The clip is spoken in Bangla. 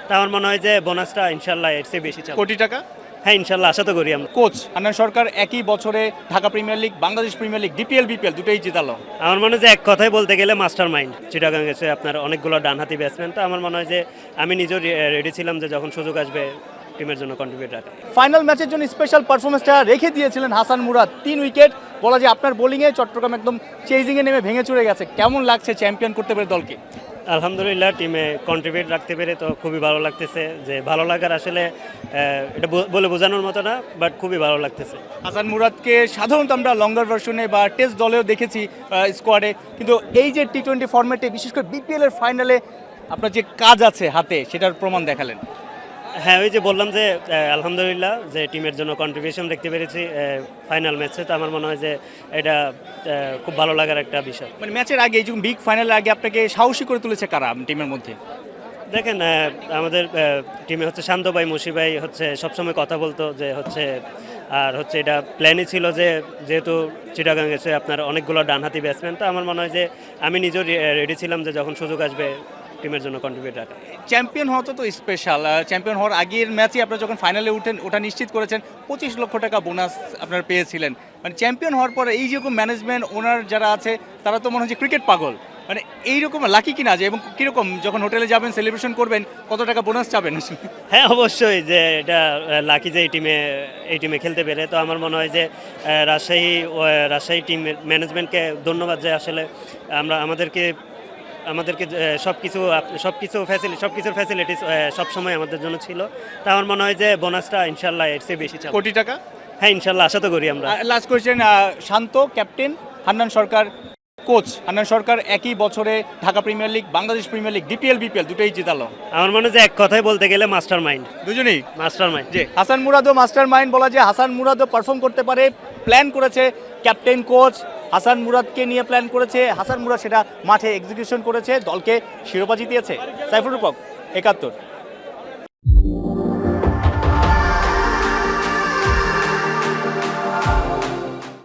তা আমার মনে হয় যে বোনাসটা ইনশাল্লাহ এর চেয়ে বেশি চাবো। কোটি টাকা। হ্যাঁ ইনশাল্লাহ আশা তো করি আমরা। কোচ হান্নান সরকার একই বছরে Dhaka premier league, Bangladesh premier league, DPL BPL দুটোই জিতালো। আমার মনে হয় যে এক কথায় বলতে গেলে মাস্টার মাইন্ড চিটাগাং এসে আপনার অনেকগুলো ডানহাতি ব্যাটসম্যান। তো আমার মনে হয় যে আমি নিজেও রেডি ছিলাম যে যখন সুযোগ আসবে টিমের জন্য কন্ট্রিবিউট রাখা। ফাইনাল ম্যাচের জন্য স্পেশাল পারফরমেন্সটা রেখে দিয়েছিলেন হাসান মুরাদ, 3 উইকেট। বলা যায় আপনার বোলিংয়ে চট্টগ্রাম একদম চেজিংয়ে নেমে ভেঙে চুরে গেছে। কেমন লাগছে চ্যাম্পিয়ন করতে পেরে দলকে? আলহামদুলিল্লাহ টিমে কন্ট্রিবিউট রাখতে পেরে তো খুবই ভালো লাগতেছে। যে ভালো লাগার আসলে এটা বলে বোঝানোর মতো না, বাট খুবই ভালো লাগতেছে। হাসান মুরাদকে সাধারণত আমরা লঙ্গার ভার্সনে বা টেস্ট দলেও দেখেছি স্কোয়াডে, কিন্তু এই যে টি-20 ফরম্যাটে বিশেষ করে বিপিএল এর ফাইনালে আপনার যে কাজ আছে হাতে সেটার প্রমাণ দেখালেন। হ্যাঁ ওই যে বললাম যে আলহামদুলিল্লাহ যে টিমের জন্য কন্ট্রিবিউশন দেখতে পেরেছি ফাইনাল ম্যাচে। তো আমার মনে হয় যে এটা খুব ভালো লাগার একটা বিষয়। মানে ম্যাচের আগে, এই যে বিগ ফাইনালের আগে আপনাকে সাহসী করে তুলেছে কারা টিমের মধ্যে? দেখেন আমাদের টিমে হচ্ছে শান্ত ভাই, মুশি ভাই হচ্ছে সবসময় কথা বলতো যে হচ্ছে, আর হচ্ছে এটা প্ল্যানই ছিল যে যেহেতু চিটাগাং এসে আপনার অনেকগুলো ডানহাতি ব্যাটসম্যান। তো আমার মনে হয় যে আমি নিজেও রেডি ছিলাম যে যখন সুযোগ আসবে টিমের জন্য কন্ট্রিবিউট রাখা। চ্যাম্পিয়ন হওয়া তো স্পেশাল। চ্যাম্পিয়ন হওয়ার আগের ম্যাচে আপনারা যখন ফাইনালে উঠেন ওটা নিশ্চিত করেছেন, 25 লক্ষ টাকা বোনাস আপনারা পেয়েছিলেন। মানে চ্যাম্পিয়ন হওয়ার পরে এই যেরকম ম্যানেজমেন্ট ওনার যারা আছে তারা তো মনে হচ্ছে ক্রিকেট পাগল। মানে এইরকম লাকি কিনা যে, এবং কীরকম যখন হোটেলে যাবেন সেলিব্রেশন করবেন কত টাকা বোনাস চাবেন? হ্যাঁ অবশ্যই যে এটা লাকি যে এই টিমে খেলতে পেরে। তো আমার মনে হয় যে রাজশাহী টিম ম্যানেজমেন্টকে ধন্যবাদ যে আসলে আমাদেরকে সবকিছুর ফ্যাসিলিটিস সবসময় আমাদের জন্য ছিল। তা আমার মনে হয় যে বোনাসটা ইনশাল্লাহ এর চেয়ে বেশি চাবো। কোটি টাকা। হ্যাঁ ইনশাল্লাহ আশা তো করি আমরা। লাস্ট কোয়েশ্চেন, শান্ত ক্যাপ্টেন, হান্নান সরকার কোচ। হান্নান সরকার একই বছরে Dhaka premier league, Bangladesh premier league, DPL BPL দুটোই জিতালো। আমার মনে হয় যে এক কথায় বলতে গেলে মাস্টার মাইন্ড, দুজনেই মাস্টার মাইন্ড। যে হাসান মুরাদও মাস্টার মাইন্ড, বলা যায় হাসান মুরাদও পারফর্ম করতে পারে। প্ল্যান করেছে ক্যাপ্টেন কোচ, হাসান মুরাদকে নিয়ে প্ল্যান করেছে, হাসান মুরাদ সেটা মাঠে এক্সিকিউশন করেছে, দলকে শিরোপা জিতিয়েছে। সাইফুর রূপক, 71।